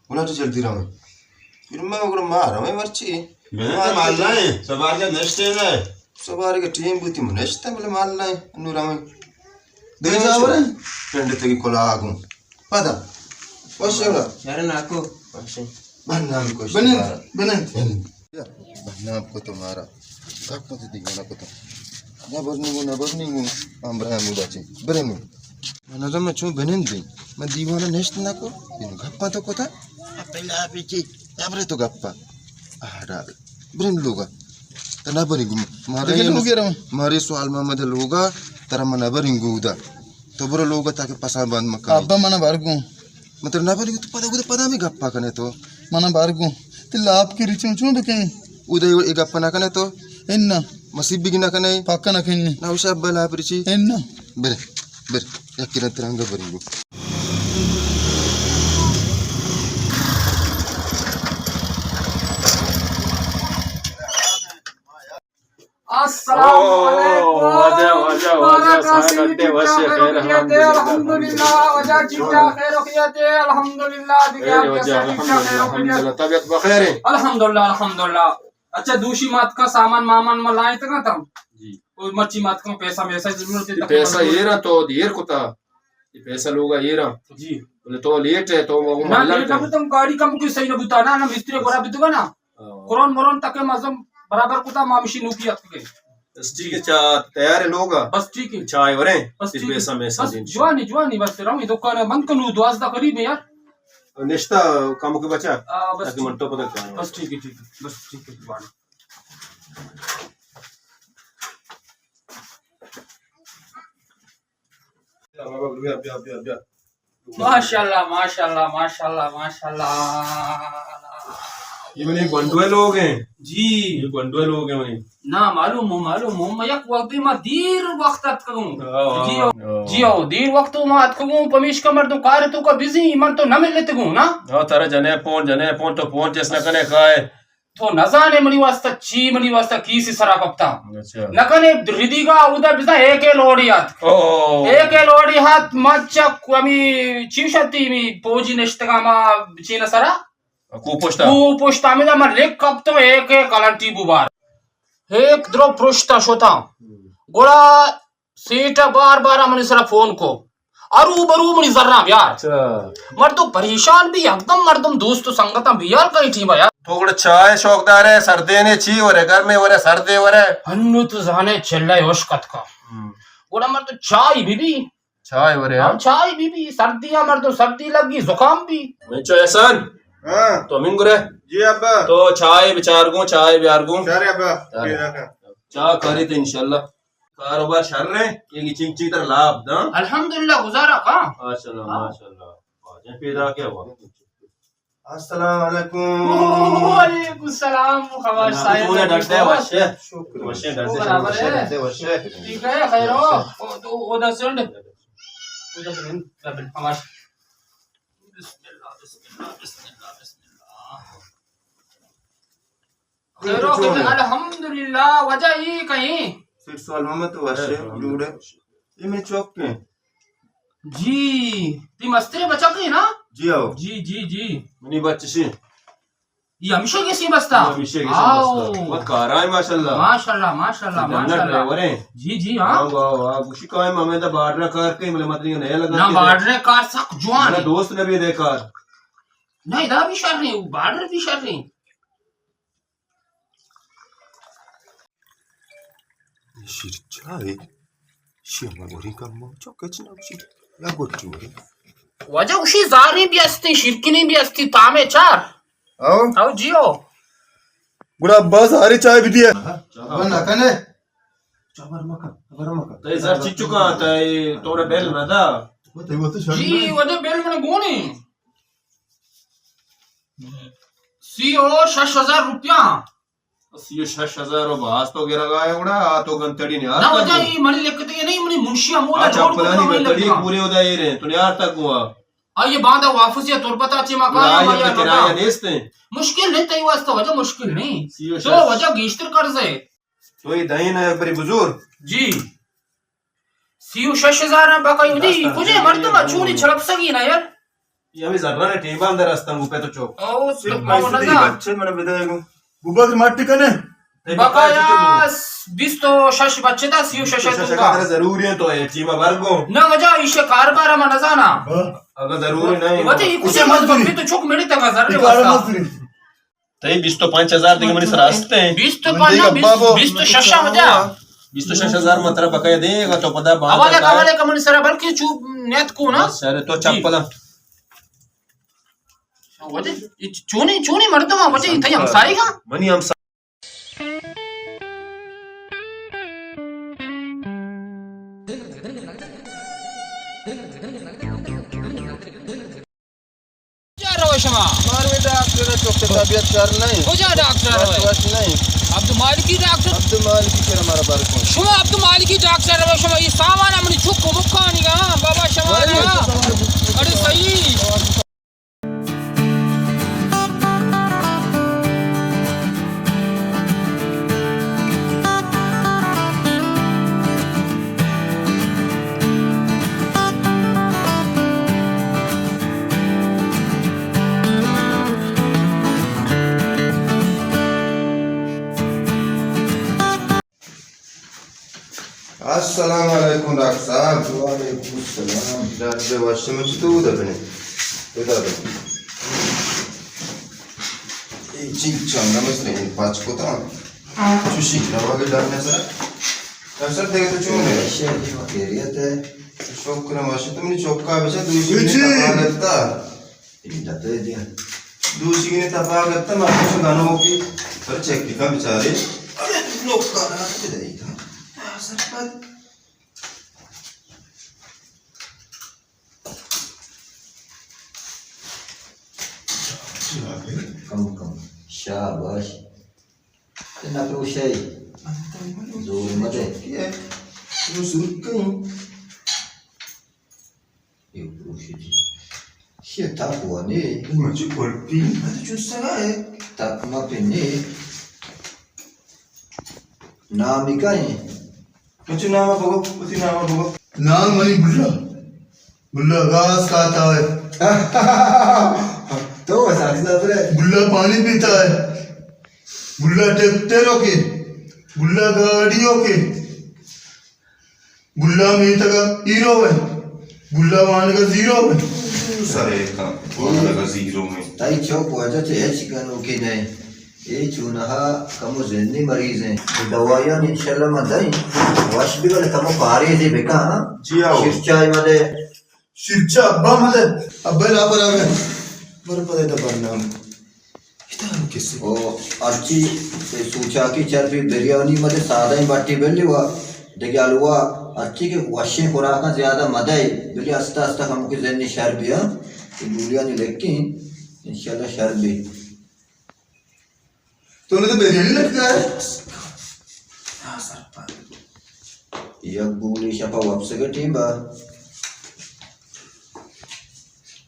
गुलाटी जल्दी रहो फिर मैं ओकरा मार मैं मरची मैंने तो मारना है सवार का नेक्स्ट है ना सवारी का टीम बुती मुनेश्ता बोले मारना है अनुरा में दे जावरे फ्रेंड तक कोला आगू पता वशेला यार नाको वशे बनना भी कोई बने बनना आपको तुम्हारा कब पता दिखाना को तो ना बरनी आम्रा मुदाचे बरे में ना तो मैं छू बनेन दे मैं दीवाना नेस्ट ना को इन गप्पा तो को था पहला पीछे ताबरे तो गप्पा आड़ा ब्रेन लोगा तना बरिंगु मारे सवाल में मदे लोगा तरा मना बरिंगु उदा तो बरो लोगा ताके पसा बंद मका अब्बा मना बारगु मतलब ना बरिंगु तो पदा में गप्पा कने तो मना बारगु तिल्ला आपकी रिचुं चुं बके उदय एक गप्पा ना कने तो इन्ना मसीब बिगिना कने पक्का ना खिन्नी ना उसा बला परिची इन्ना बेरे याकिना तरंगा बरिंगु अल्हम्दुलिल्लाह। अच्छा दूसरी मात का सामान मामान में लाए थे ना तम कोई मच्छी मात का पैसा जरूरत है पैसा ये रहा तो देर को था ये पैसा लोगा ये रहा जी बोले तो लेट है तो वो ना लेट अब तुम गाड़ी कम कोई सही न बुताना ना मिस्त्री बरा बितुगा ना कोरोन मोरन तक मजम बराबर कुता मामशी नुकी आपके ठीक है चा तैयार है लोग बस ठीक है चाय वरे बस फिर ठीक है पैसा में बस जवानी बस रहूं दुकान बंद करूं दुआस दा करीब है यार निश्ता काम के बचा बस ताकि मंटो पता क्या बस ठीक है बस ठीक है बाण माशाल्लाह माशाल्लाह माशाल्लाह माशाल्लाह ये मैंने बंडुए लोग हैं जी ये बंडुए लोग हैं मैंने ना मालूम मैं एक वक्त में देर वक्त तक कहूं जियो देर वक्त में हाथ कहूं पमीश कमर तो कार तो का बिजी मन तो न मिलने तक ना हां तारे जने फोन तो फोन जैसा कने खाए तो न जाने मनी वास्ता की सी सरा कप्ता अच्छा न कने रिदीगा उदा बिसा एक लोडी हाथ एक लोडी हाथ मच्चा कमी चीशती मी पोजी नेष्टगा मा चीना सरा कुपोष्टा में मर लेक कप तो एक कलंटी बुबार एक द्रो पृष्ठ शोता गोड़ा सीट बार मनी सरा फोन को अरू बरू मनी जर्रा यार अच्छा मर्दो परेशान भी एकदम मर्दम दोस्त संगत भी यार कई थी यार थोड़ा चाय शौकदार है सर्दे ने ची हो रहे घर में हो रहे सर्दे हो रहे हन्नु तो जाने चल होशकत का ओड़ा मर तो चाय भी चाय हो रहे हम चाय भी सर्दियां मर तो सर्दी लगी जुकाम भी मैं चो एहसान हाँ तो अमीन गुरे जी अब्बा तो चाय बिचार गो चाय बियार गो सारे अब्बा चाह करी तो इंशाल्लाह कारोबार चल रहे ये की चिंग चिंग तर लाभ ना अल्हम्दुलिल्लाह गुजारा का माशाल्लाह आज पैदा क्या हुआ अस्सलाम वालेकुम वालेकुम सलाम खबर साहिब तूने डरते है वशे शुक्र वशे वो डरते बराबर है डरते वशे ठीक है खैर हो तो उधर सुन उधर सुन हमार बिस्मिल्लाह बिस्मिल्लाह बिस्मिल्लाह बिस्मिल्लाह खैर हो अल्हम्दुलिल्लाह वजह ही कहीं फिर सवाल मोहम्मद वशे जुड़े ये मैं चौक पे जी ती मस्ती बचा कहीं ना जी आओ जी मनी बच्ची ये हमेशा कैसी बस्ता हमेशा की समझता बहुत कारा है माशाल्लाह माशाल्लाह माशाल्लाह माशाल्लाह ड्राइवर है जी हाँ वाह खुशी का है हमें तो बाडरा कार के मतलब मत नहीं नया लगा ना बार्डर कार सक जुआन मेरा है दोस्त ने भी देखा ना इधर भी शर नहीं बार्डर भी शर नहीं चाय शिमा गोरी का मो चौकच ना उसी या गोटी गोरी वजह उसी जारी भी अस्ती शिरकिनी भी अस्ती तामे चार आओ जियो गुड़ा बस हारी चाय भी दिया बना कने तो सर चिचुका था ये तोरे बेल ना था वो तो जी वजह बेल में गोनी सीओ 6000 रुपया ये 6000 और बास तो गिरा गया उड़ा तो गंतड़ी ने ना वजह ये मनी लिखते ये नहीं मनी मुंशी अमोला अच्छा पलानी गंतड़ी पूरे होदा ये रे तो यार तक हुआ आ ये बांधा वापस ये तोर पता ची मका ये किराया देते मुश्किल नहीं तई वास्ता वजह मुश्किल नहीं सीओ तो वजह गीस्टर कर्ज है तो ये दही ना बड़ी बुजुर्ग जी सीओ 6000 ना बाका उदी कुछ मर्दमा चूरी छड़प सकी ना यार ये अभी जर्रा ने टेबा अंदर रास्ता मुंह पे तो चौक ओ सिर्फ तो पैसे दे बच्चे मैंने विदाई को बुबा की माटी कने बकाया 20 तो शश बच्चे था सीओ शश दूंगा जरूरी है तो है चीमा वर्गो ना वजह इसे कारबार में नजाना अगर जरूरी नहीं वजह कुछ मत तो चुक मेरी तक जर रे तई 20 तो 5000 देंगे मेरे रास्ते 20 तो 20 तो शशा वजह 20 तो 6000 मात्रा बकाया देगा तो पता हवाले का मनी सरा बल्कि चू नेत को ना सर तो चप्पल वजह चूनी मर्दमा वजह इथई हम साईगा मनी हम शमा मारवे डॉक्टर चौक तबीयत कर नहीं हो जा डॉक्टर बस नहीं अब्दुल मालिकी डॉक्टर अब्दुल मालिक के हमारा बार कौन शमा अब्दुल मालिकी डॉक्टर रे शमा ये सामान हमनी छुक मुखानी गा बाबा शमा अरे सही अस्सलाम वालेकुम डॉक्टर साहब वालेकुम सलाम डॉक्टर वशे में तो उधर बने उधर ये चिंग चंगा में से पांच को तो चुशी रवा के डालने से डॉक्टर देखे तो चुन है खैरियत है शुक्र वशे तुमने चौका बेचा दूसरी ने तपा लगता इन जाते दिया दूसरी ने तपा लगता मार से गानों की पर चेक की का बेचारे अरे लोग का रात पे नहीं था कम शाबाश ना करो शय जोर मत है ये सुन कहीं ये पुरुष जी ये तापुआ ने मुझे पलटी मैं तो चुस्सा है तापमा पे ने नाम का है कुछ नाम भगो उसी नाम भगो नाम मनी बुल्ला घास खाता है तो साथी साथ रे बुल्ला पानी पीता है बुल्ला ट्रैक्टरों के बुल्ला गाड़ियों के बुल्ला मीता का हीरो है गुल्ला मान का जीरो सरे का वाला का जीरो में ताई चौक वजह से चिकन ओके नहीं ये चूना कमो जिंदी मरीज हैं तो दवाइयां इंशाल्लाह मदाई वाश भी वाले कमो पारे दे बेका जी आओ शिरचाय मदे शिरचा अब्बा मदे अब्बा ला पर आवे बर पर द बरनाम इतना किसी ओ अच्छी से सूचा की चर्बी बिरयानी मदे सादा ही बाटी बेली हुआ देखिए अलवा अच्छी के वाशे खुराक का ज्यादा मदाई बिली आस्ता आस्ता हम की जिंदी शर भी है बुलिया नहीं लेकिन इंशाल्लाह शर भी तूने तो बिरयानी लटका है यक बुली शपा वापस के टीम बा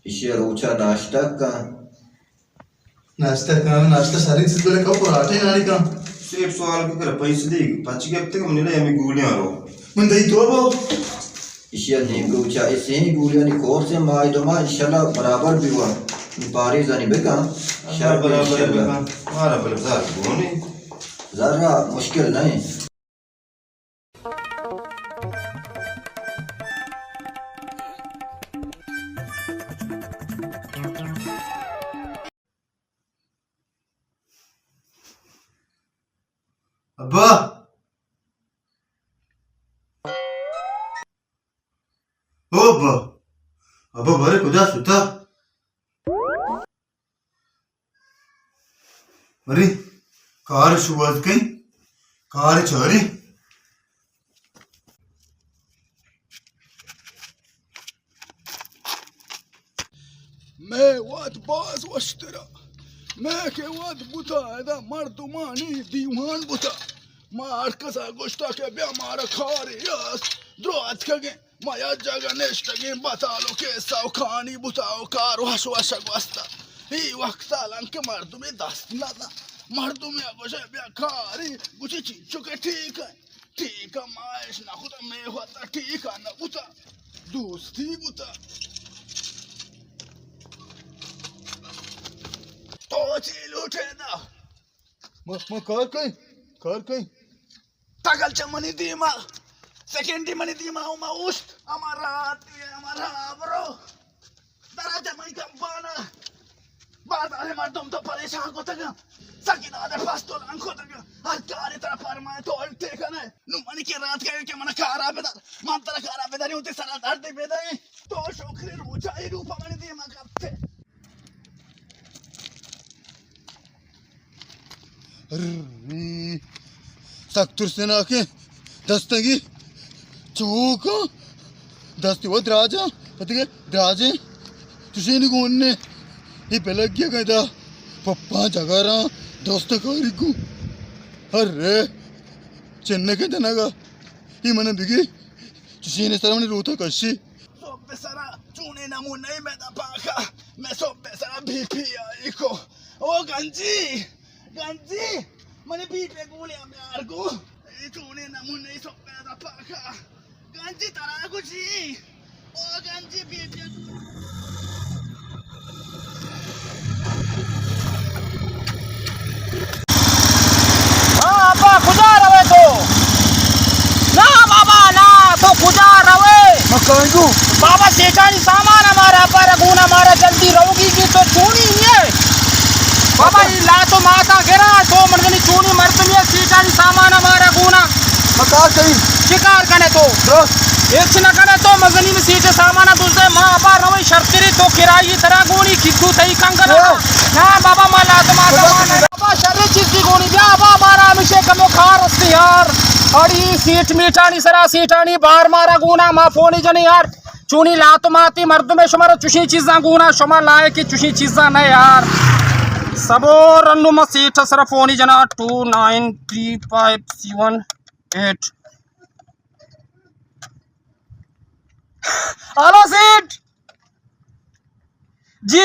इसे रोचा नाश्ता का नाश्ता सारी चीज बोले का पराठे नानी का सेठ सवाल के कर पैसे दे पांच के हफ्ते का हमने हमें गोलियां रो मन दई तो वो इसे नहीं रोचा इसे ही बुलिया नहीं कोर से माय तो मां इंशाल्लाह बराबर भी हुआ पारी जानी बेका शर बराबर हमारा बलजार गोनी जरा मुश्किल नहीं अब्बा ओ अब्बा अब्बा बारे खुदा सुता अरे कार शुरुआत कई कार चोरी मैं वाद बाज वश्तरा मैं के वाद बुता ऐदा मर्दुमानी दीवान बुता मार कसा गोश्ता के ब्या मारा खारे यास द्रोत कगे माया जगा नेश्तगे बतालो के सावखानी बुताओ कार वाश वाशक वास्ता ही वक्ता लंके मर्दुमे दस्त नादा मर्दुमे गोशे ब्या खारी गुची चिंचो के ठीक है माइश ना खुदा मैं होता ठीक है ना बुता दोस्ती बुता तो चिल उठे ना म कर कहीं तगल चमनी दीमा सेकंडी मनी दीमा उमा उस्ट हमारा ब्रो दराजा मनी कंपाना बात आने मर्दों तो परेशान को तक सकिन आदर पास तो लांखो तक हर कार्य तरह परमाए तो अल्टे कने नुमनी के रात के मन कारा बेदार मंत्र कारा बेदारी उते सरा दर्द बेदाई तो शोखरी रुचाई रूपा मनी दीमा करते सख्तुर से ना के दस्तगी चौका दस्ती वो द्राजा पता के द्राजे तुझे नहीं कौन ने ये पहले क्या कहता पप्पा जगारा दोस्त कारी को अरे चेन्नई के जना का ये मने बिगी तुझे ने सारा मने रोता कशी सोबे सारा चूने नमू नहीं मैं दा पाका मैं सोबे सारा बीपी आई को ओ गंजी मने बीपी गोली हम यार को ये चूने नमू नहीं सोबे दा पाका गंजी तारा को जी ओ गंजी बीपी बाबा सेठानी सामान हमारा पर गुना हमारा जल्दी रहोगी की तो चूनी है बाबा ये ला तो माता गिरा तो मनगनी चूनी मर तुम ये सेठानी सामान हमारा गुना बता सही शिकार करने तो एक न करे तो मगनी में सीटे सामान दूसरे मां बाबा रवई शर्तरी तो किराई तरह गुनी कितु तई कंकर ना बाबा माला तो माता बाबा शर्री चीज की गुनी जा बाबा हमारा हमेशा कमो खार असली यार अड़ी सीट मीठानी सरा सीठानी बाहर मारा गुना मा फोनी जनी यार चूनी लात माती मर्द में शुमार चुशी चीज़ा गुना शुमा लाए की चुशी चीज़ा नहीं यार सबो रन्नु में सीट सरा फोनी जना 29357 हेलो सीट जी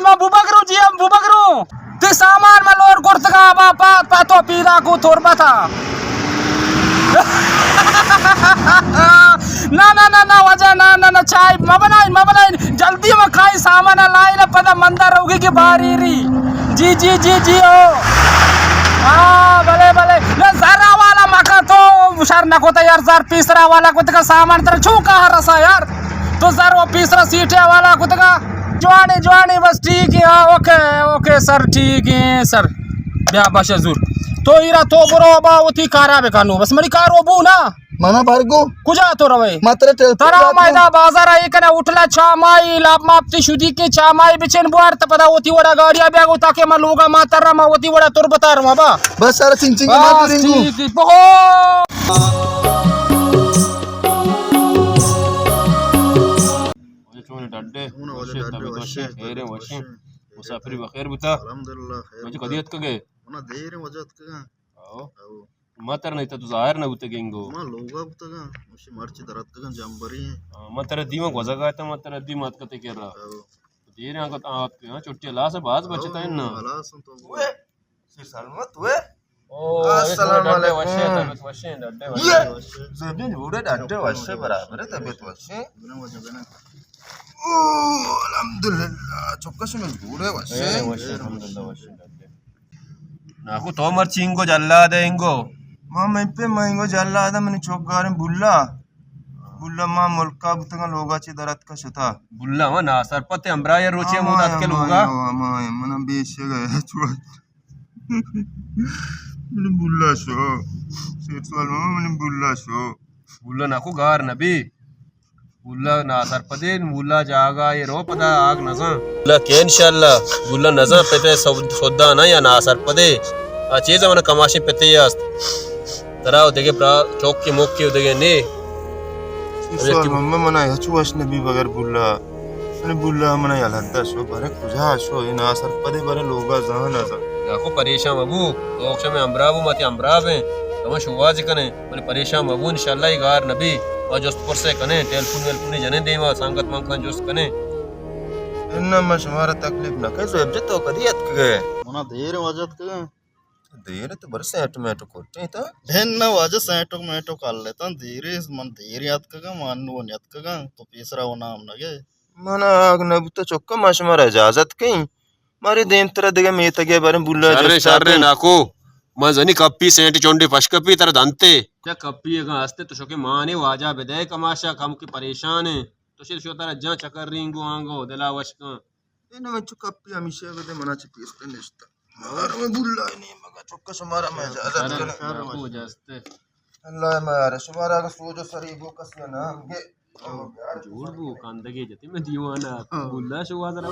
मैं बुबकरू जी हम बुबकरू ते सामान में लोर गुर्तगा बापा पातो पीरा को थोरबा था ना वजह ना चाय मबनाई जल्दी में खाई सामान लाई ना पता मंदा रहोगी की बारी री जी ओ हाँ भले ना जरा वाला मका तो मुशार न को यार जार तीसरा वाला को का सामान तेरा छू कहा रसा यार तो सर वो तीसरा सीट है वाला कुतगा जवानी जवानी बस ठीक है ओके ओके सर ठीक है सर ब्या बाशा जूर तो इरा तो बरो बा उती कारा बे कानू बस मरी कार वो बू ना mana bargo कुजा तो रवे matra tel तरा मैदा बाजार आई कने उठला छामाई लाप मापती शुदी के छामाई बिचन बुआर त पदा होती वड़ा गाड़िया ब्यागो ताके मा लोगा मातरा मा होती वड़ा तुर बता रमा बा bas sara ching ching mat ringu ठीक बहुत डड्डे वशे तबीयत वशे खैर वशे मुसाफिरी बखैर बुता alhamdulillah मुझे कदियत कगे mana deere wajat ka आओ मतर नहीं तो जाहिर न बुते गेंगो ma loga butaga mushi marchi darat ka jambari मतर दीमक वजगा तो मतर दीमत कते कर रहा देर आगत आत के छुट्टी ला से बाज बचता है ना halas to sir salmat we अस्सलाम वालेकुम वशे डड्डे वशे zabin ure dadde washe barabar tabiyat washe guna wajagana alhamdulillah chokka shime ure washe वशे अल्हम्दुलिल्लाह वशे डड्डे नाकू तो मर्ची इंगो जल्ला दे इंगो ma mepe maingo jalla ada mani chokgare bulla bulla ma mulka butanga loga chi darat ka shata बुल्ला वा ना sir पते अमरा या रोचे मुदात के लोगा ma mana beshe ga chua mani bulla sho sir salma mani bulla sho बुल्ला नाकू गार नबी बुल्ला ना sir पदे बुल्ला जागा ये रो पदा आग नजा बुल्ला के इंशाल्लाह बुल्ला नजा पते सौदा ना या ना सर पदे आ चीज मन कमाशी पते यास्त तराव देगे प्रा चौक की मोक की देगे ने sir salma mana ya chuash nabi bagar bulla mani bulla mana ya ladda sho bare kuja sho ina sar pade bare loga zahana za नाकू परेशान बाबू तो अक्ष में अमराबू मत अमराबे तम शुवाज कने मने परेशान बाबू इंशाल्लाह गार नबी और जोस्त पर से कने टेलीफोन वेलफोन जने देवा संगत मंखन जोस्त कने inna ma shumara taklif na kai so ebje to kadiyat ke mana deere wajat ka देर तो बरसे ऑटोमेटिक होते तो dhenna waja saito meto kalle tan deere man deere yat ka manu nyat ka to pisra ona amnage mana agnab तो चौका माश मारा इजाजत कहीं मारे देम तरह देगा मैं तगे बारे बुल्ला शर्रे शर्रे नाकू मजनी कप्पी सेंट चोंडी फश कप्पी तर दंते क्या कप्पी है हंसते तो शोके माने वाजा बेदे कमाशा कम के परेशान है तो शिर शो तारा जा चक्कर रिंगो आंगो दिला वश का ina मैं चुका कप्पी हमेशा बदे मना चिपीस पे निश्ता मार में बुल्ला नहीं मगा चौका शुमारा मैं इजाजत कर नाकू जस्ते अल्लाह मारे शुमारा का सोजो सरी वो कसिया ना हमके जोड़ बू कांदगे जति में दीवाना बुल्ला शुवा जरा